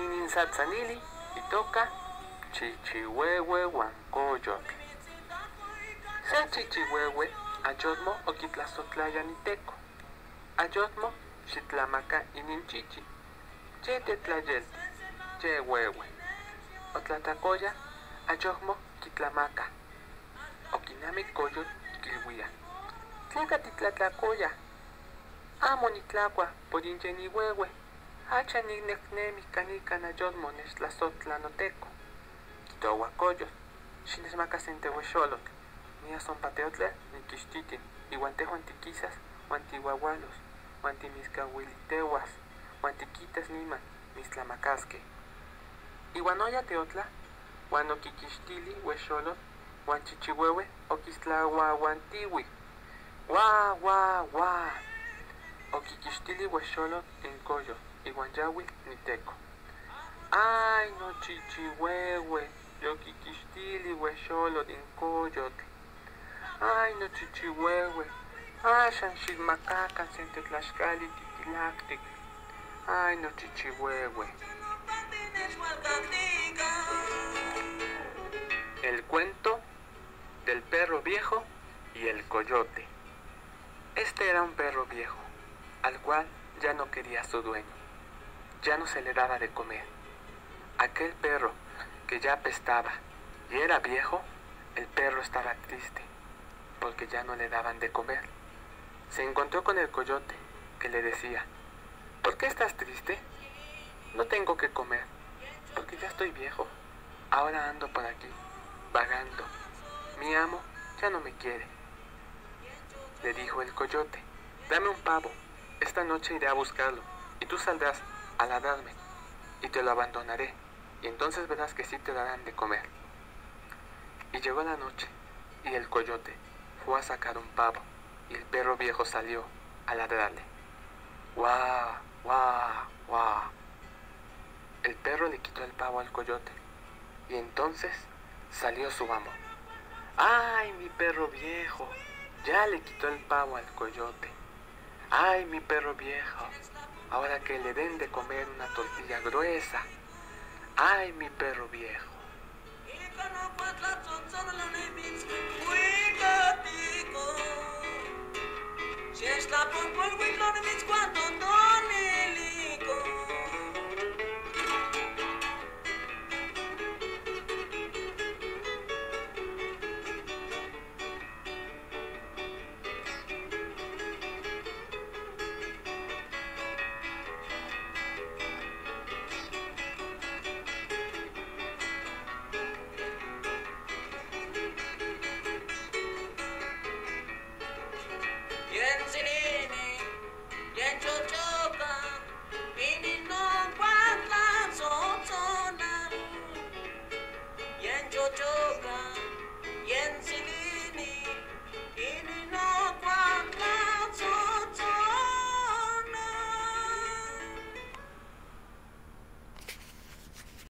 Ininsatzanili itoka chichihuehue huancoyotl. Se chichihuehue ayotmo okitlasotlaya niteco. Ayotmo xitlamaca ininchichi. Che tetlayelti, che huehue. Otlatacoya ayotmo kitlamaca. Okinami coyotl kilhuia. Tleca titlatlacoya. Amo nitlacua por inchenihuehue. Hacha ninecnemi canica ayotmo nechtlasotla Kitowa coyotl. Xinesmacasentehuexolotl. Nia son pateotle niquixtitin. Iuan tehuan tiquisas, uan tihuahualos, uan timiscahuiliteuas, uan tiquitas niman mistlamacaske. Iuan oya teotla, uan oquiquixtili huexolotl, uan chichihuehue oquistlahuahuantihui. Guá, guá, guá. Oquiquixtili huexolotl en coyotl, iuan yahui niteco. Ay, no chichihuehue, yoquiquixtili huexolotl en coyotl. Ay, no chichihuehue, axan xilmacacan sentetlaxcali titilactic. Ay, no chichihuehue. El cuento del perro viejo y el coyote. Este era un perro viejo, al cual ya no quería su dueño. Ya no se le daba de comer. Aquel perro que ya apestaba y era viejo, el perro estaba triste, porque ya no le daban de comer. Se encontró con el coyote, que le decía: ¿por qué estás triste? No tengo que comer, porque ya estoy viejo. Ahora ando por aquí, vagando. Mi amo ya no me quiere. Le dijo el coyote: dame un pavo, esta noche iré a buscarlo, y tú saldrás a ladrarme, y te lo abandonaré, y entonces verás que sí te darán de comer. Y llegó la noche, y el coyote fue a sacar un pavo, y el perro viejo salió a ladrarle. ¡Guau, guau, guau! El perro le quitó el pavo al coyote, y entonces salió su amo. ¡Ay, mi perro viejo! Ya le quitó el pavo al coyote. ¡Ay, mi perro viejo! Ahora que le den de comer una tortilla gruesa. ¡Ay, mi perro viejo! Si está por polvo y no me cuando